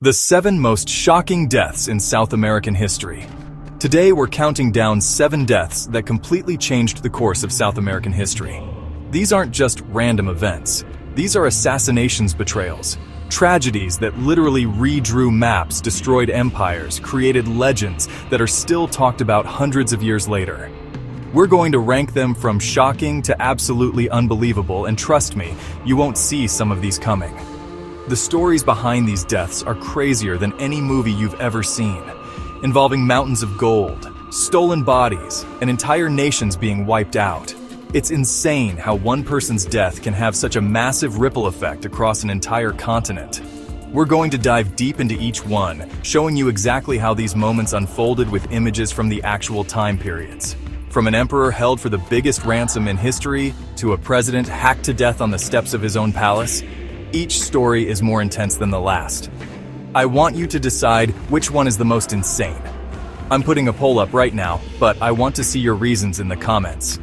The 7 most shocking deaths in South American history. Today we're counting down 7 deaths that completely changed the course of South American history. These aren't just random events. These are assassinations, betrayals, tragedies that literally redrew maps, destroyed empires, created legends that are still talked about hundreds of years later. We're going to rank them from shocking to absolutely unbelievable, and trust me, you won't see some of these coming. The stories behind these deaths are crazier than any movie you've ever seen, involving mountains of gold, stolen bodies, and entire nations being wiped out. It's insane how one person's death can have such a massive ripple effect across an entire continent. We're going to dive deep into each one, showing you exactly how these moments unfolded with images from the actual time periods. From an emperor held for the biggest ransom in history to a president hacked to death on the steps of his own palace, each story is more intense than the last. I want you to decide which one is the most insane. I'm putting a poll up right now, but I want to see your reasons in the comments.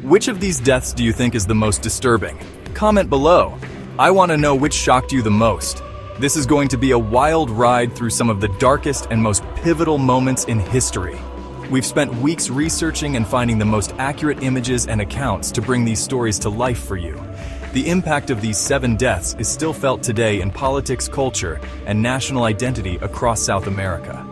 Which of these deaths do you think is the most disturbing? Comment below. I want to know which shocked you the most. This is going to be a wild ride through some of the darkest and most pivotal moments in history. We've spent weeks researching and finding the most accurate images and accounts to bring these stories to life for you. The impact of these 7 deaths is still felt today in politics, culture, and national identity across South America.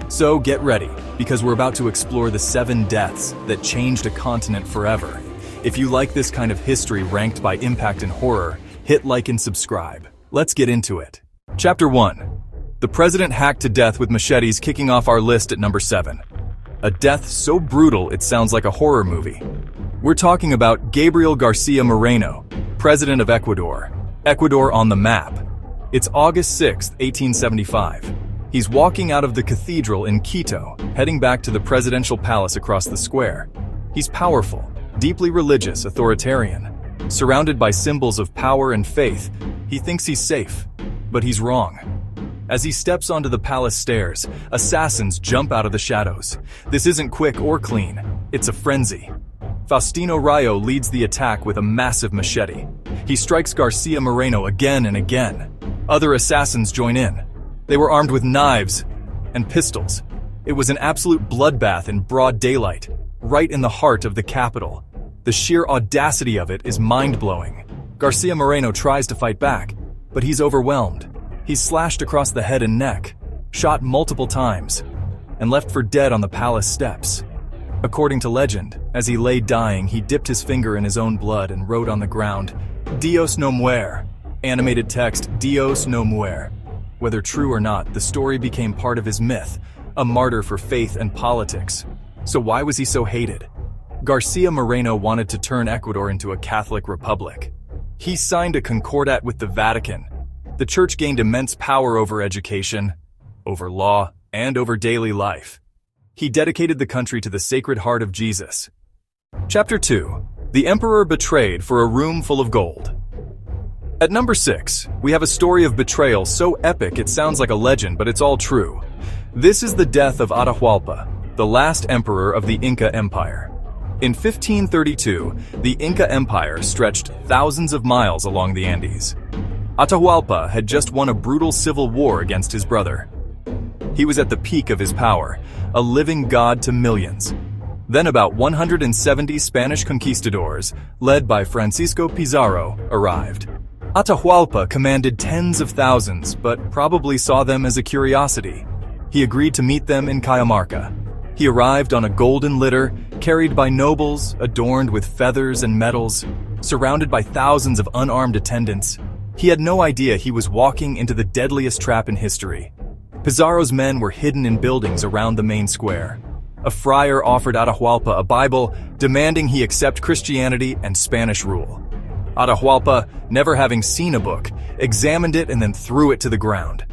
So get ready, because we're about to explore the 7 deaths that changed a continent forever. If you like this kind of history ranked by impact and horror, hit like and subscribe. Let's get into it. Chapter 1. The president hacked to death with machetes, kicking off our list at number 7. A death so brutal it sounds like a horror movie. We're talking about Gabriel Garcia Moreno, President of Ecuador. Ecuador on the map. It's August 6, 1875. He's walking out of the cathedral in Quito, heading back to the presidential palace across the square. He's powerful, deeply religious, authoritarian. Surrounded by symbols of power and faith, he thinks he's safe, but he's wrong. As he steps onto the palace stairs, assassins jump out of the shadows. This isn't quick or clean, it's a frenzy. Faustino Rayo leads the attack with a massive machete. He strikes Garcia Moreno again and again. Other assassins join in. They were armed with knives and pistols. It was an absolute bloodbath in broad daylight, right in the heart of the capital. The sheer audacity of it is mind-blowing. Garcia Moreno tries to fight back, but he's overwhelmed. He's slashed across the head and neck, shot multiple times, and left for dead on the palace steps. According to legend, as he lay dying, he dipped his finger in his own blood and wrote on the ground, "Dios no muere." Animated text, "Dios no muere." Whether true or not, the story became part of his myth, a martyr for faith and politics. So why was he so hated? Garcia Moreno wanted to turn Ecuador into a Catholic republic. He signed a concordat with the Vatican. The church gained immense power over education, over law, and over daily life. He dedicated the country to the Sacred Heart of Jesus. Chapter 2. The Emperor Betrayed for a Room Full of Gold. At number 6, we have a story of betrayal so epic it sounds like a legend, but it's all true. This is the death of Atahualpa, the last emperor of the Inca Empire. In 1532, the Inca Empire stretched thousands of miles along the Andes. Atahualpa had just won a brutal civil war against his brother. He was at the peak of his power, a living god to millions. Then about 170 Spanish conquistadors, led by Francisco Pizarro, arrived. Atahualpa commanded tens of thousands, but probably saw them as a curiosity. He agreed to meet them in Cajamarca. He arrived on a golden litter, carried by nobles, adorned with feathers and medals, surrounded by thousands of unarmed attendants. He had no idea he was walking into the deadliest trap in history. Pizarro's men were hidden in buildings around the main square. A friar offered Atahualpa a Bible, demanding he accept Christianity and Spanish rule. Atahualpa, never having seen a book, examined it and then threw it to the ground.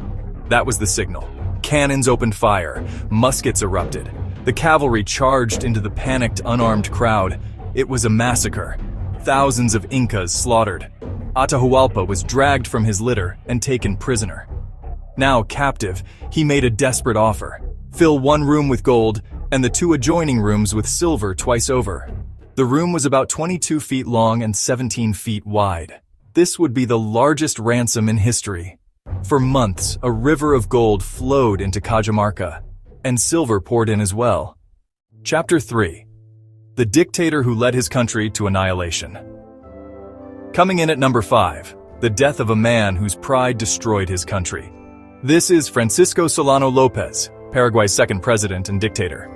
That was the signal. Cannons opened fire, muskets erupted. The cavalry charged into the panicked, unarmed crowd. It was a massacre. Thousands of Incas slaughtered. Atahualpa was dragged from his litter and taken prisoner. Now captive, he made a desperate offer. Fill one room with gold and the 2 adjoining rooms with silver twice over. The room was about 22 feet long and 17 feet wide. This would be the largest ransom in history. For months, a river of gold flowed into Cajamarca, and silver poured in as well. Chapter 3. The dictator who led his country to annihilation. Coming in at number 5, the death of a man whose pride destroyed his country. This is Francisco Solano Lopez, Paraguay's second president and dictator.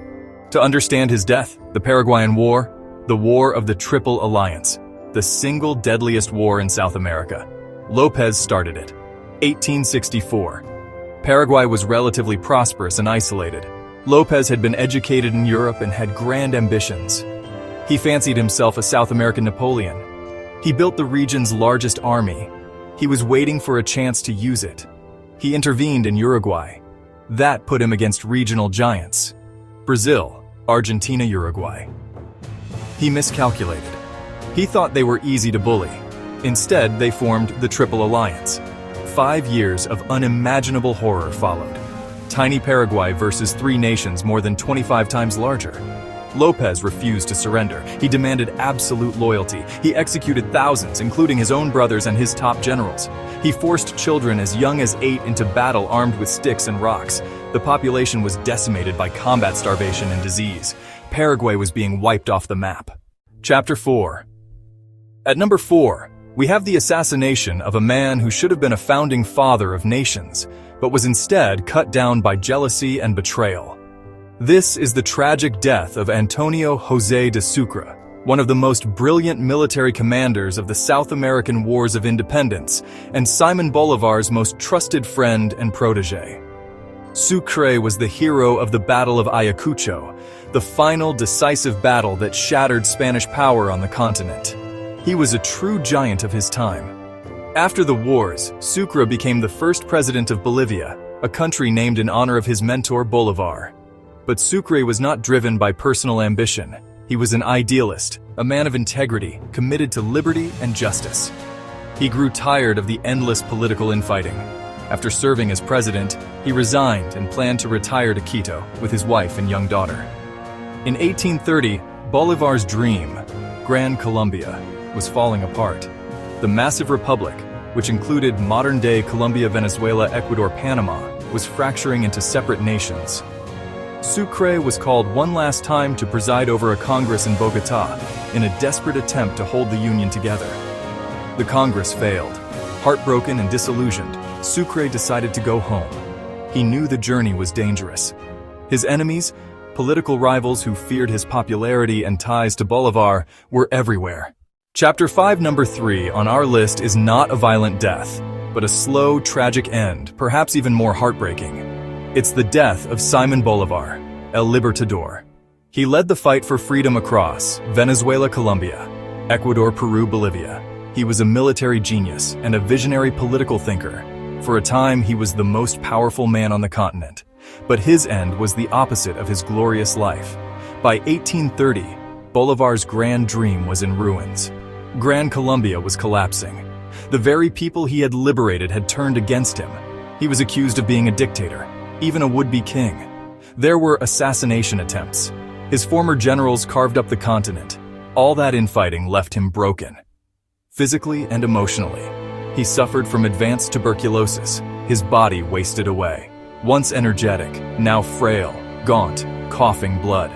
To understand his death, the Paraguayan War, the War of the Triple Alliance, the single deadliest war in South America. Lopez started it. 1864. Paraguay was relatively prosperous and isolated. Lopez had been educated in Europe and had grand ambitions. He fancied himself a South American Napoleon. He built the region's largest army. He was waiting for a chance to use it. He intervened in Uruguay. That put him against regional giants: Brazil, Argentina, Uruguay. He miscalculated. He thought they were easy to bully. Instead, they formed the Triple Alliance. 5 years of unimaginable horror followed. Tiny Paraguay versus 3 nations more than 25 times larger. Lopez refused to surrender. He demanded absolute loyalty. He executed thousands, including his own brothers and his top generals. He forced children as young as 8 into battle armed with sticks and rocks. The population was decimated by combat starvation and disease. Paraguay was being wiped off the map. Chapter 4. At number 4, we have the assassination of a man who should have been a founding father of nations, but was instead cut down by jealousy and betrayal. This is the tragic death of Antonio José de Sucre, one of the most brilliant military commanders of the South American Wars of Independence, and Simon Bolivar's most trusted friend and protege. Sucre was the hero of the Battle of Ayacucho, the final decisive battle that shattered Spanish power on the continent. He was a true giant of his time. After the wars, Sucre became the first president of Bolivia, a country named in honor of his mentor Bolivar. But Sucre was not driven by personal ambition. He was an idealist, a man of integrity, committed to liberty and justice. He grew tired of the endless political infighting. After serving as president, he resigned and planned to retire to Quito with his wife and young daughter. In 1830, Bolivar's dream, Gran Colombia, was falling apart. The massive republic, which included modern-day Colombia, Venezuela, Ecuador, Panama, was fracturing into separate nations. Sucre was called one last time to preside over a Congress in Bogotá in a desperate attempt to hold the Union together. The Congress failed. Heartbroken and disillusioned, Sucre decided to go home. He knew the journey was dangerous. His enemies, political rivals who feared his popularity and ties to Bolivar, were everywhere. Chapter 5, number 3 on our list is not a violent death, but a slow, tragic end, perhaps even more heartbreaking. It's the death of Simon Bolivar, El Libertador. He led the fight for freedom across Venezuela, Colombia, Ecuador, Peru, Bolivia. He was a military genius and a visionary political thinker. For a time, he was the most powerful man on the continent. But his end was the opposite of his glorious life. By 1830, Bolivar's grand dream was in ruins. Gran Colombia was collapsing. The very people he had liberated had turned against him. He was accused of being a dictator, even a would-be king. There were assassination attempts. His former generals carved up the continent. All that infighting left him broken, physically and emotionally. He suffered from advanced tuberculosis, his body wasted away. Once energetic, now frail, gaunt, coughing blood.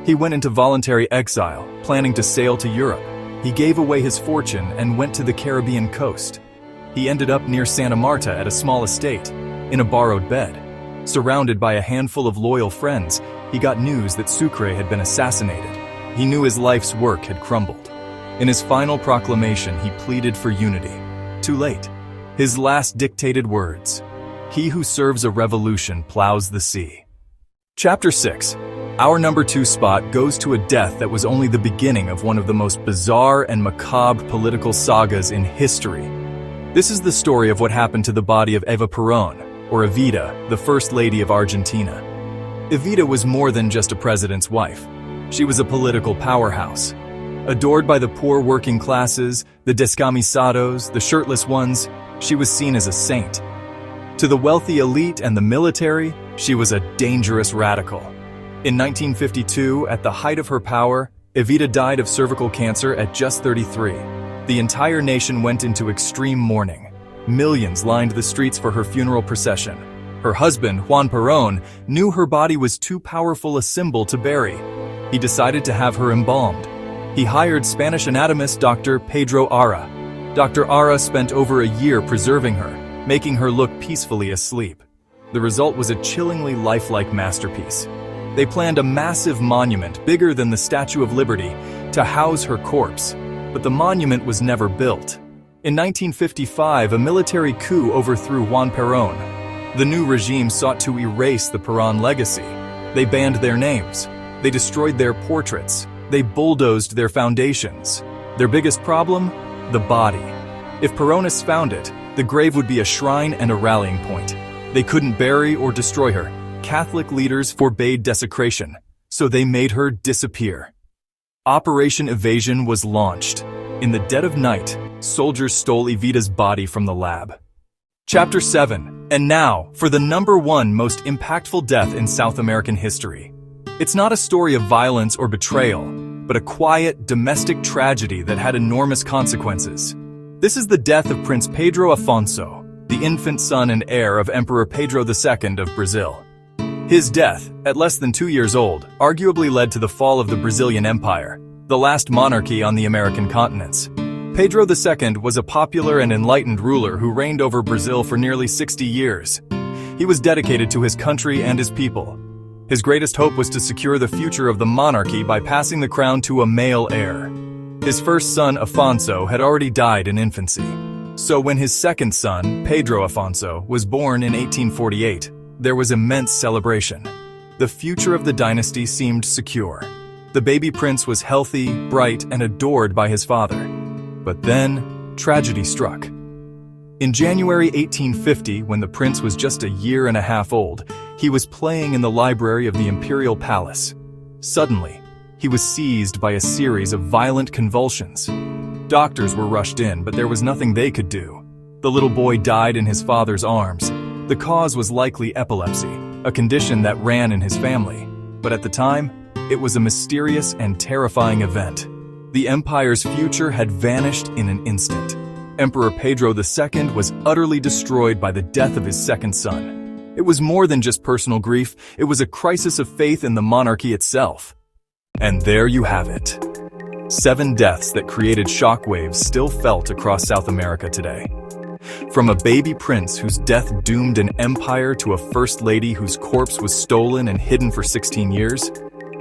He went into voluntary exile, planning to sail to Europe. He gave away his fortune and went to the Caribbean coast. He ended up near Santa Marta at a small estate, in a borrowed bed. Surrounded by a handful of loyal friends, he got news that Sucre had been assassinated. He knew his life's work had crumbled. In his final proclamation, he pleaded for unity. Too late. His last dictated words: "He who serves a revolution plows the sea." Chapter 6. Our number 2 spot goes to a death that was only the beginning of one of the most bizarre and macabre political sagas in history. This is the story of what happened to the body of Eva Perón, or Evita, the First Lady of Argentina. Evita was more than just a president's wife. She was a political powerhouse. Adored by the poor working classes, the descamisados, the shirtless ones, she was seen as a saint. To the wealthy elite and the military, she was a dangerous radical. In 1952, at the height of her power, Evita died of cervical cancer at just 33. The entire nation went into extreme mourning. Millions lined the streets for her funeral procession. Her husband, Juan Perón, knew her body was too powerful a symbol to bury. He decided to have her embalmed. He hired Spanish anatomist Dr. Pedro Ara. Dr. Ara spent over a year preserving her, making her look peacefully asleep. The result was a chillingly lifelike masterpiece. They planned a massive monument, bigger than the Statue of Liberty, to house her corpse, but the monument was never built. In 1955, a military coup overthrew Juan Perón. The new regime sought to erase the Perón legacy. They banned their names. They destroyed their portraits. They bulldozed their foundations. Their biggest problem? The body. If Peronists found it, the grave would be a shrine and a rallying point. They couldn't bury or destroy her. Catholic leaders forbade desecration, so they made her disappear. Operation Evasion was launched. In the dead of night, soldiers stole Evita's body from the lab. Chapter 7. And now, for the #1 most impactful death in South American history. It's not a story of violence or betrayal, but a quiet, domestic tragedy that had enormous consequences. This is the death of Prince Pedro Afonso, the infant son and heir of Emperor Pedro II of Brazil. His death, at less than 2 years old, arguably led to the fall of the Brazilian Empire, the last monarchy on the American continents. Pedro II was a popular and enlightened ruler who reigned over Brazil for nearly 60 years. He was dedicated to his country and his people. His greatest hope was to secure the future of the monarchy by passing the crown to a male heir. His first son, Afonso, had already died in infancy. So when his second son, Pedro Afonso, was born in 1848, there was immense celebration. The future of the dynasty seemed secure. The baby prince was healthy, bright, and adored by his father. But then, tragedy struck. In January 1850, when the prince was just a year and a half old, he was playing in the library of the Imperial Palace. Suddenly, he was seized by a series of violent convulsions. Doctors were rushed in, but there was nothing they could do. The little boy died in his father's arms. The cause was likely epilepsy, a condition that ran in his family. But at the time, it was a mysterious and terrifying event. The empire's future had vanished in an instant. Emperor Pedro II was utterly destroyed by the death of his second son. It was more than just personal grief, it was a crisis of faith in the monarchy itself. And there you have it. 7 deaths that created shockwaves still felt across South America today. From a baby prince whose death doomed an empire to a first lady whose corpse was stolen and hidden for 16 years,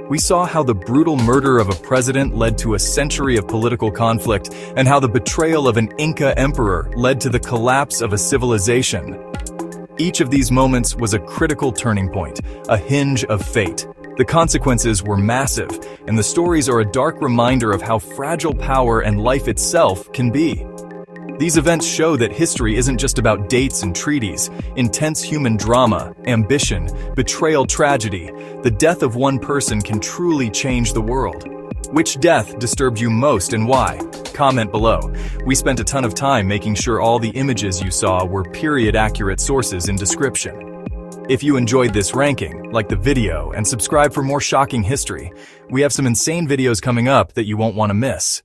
we saw how the brutal murder of a president led to a century of political conflict and how the betrayal of an Inca emperor led to the collapse of a civilization. Each of these moments was a critical turning point, a hinge of fate. The consequences were massive, and the stories are a dark reminder of how fragile power and life itself can be. These events show that history isn't just about dates and treaties, intense human drama, ambition, betrayal, tragedy. The death of one person can truly change the world. Which death disturbed you most and why? Comment below. We spent a ton of time making sure all the images you saw were period-accurate sources in description. If you enjoyed this ranking, like the video and subscribe for more shocking history. We have some insane videos coming up that you won't want to miss.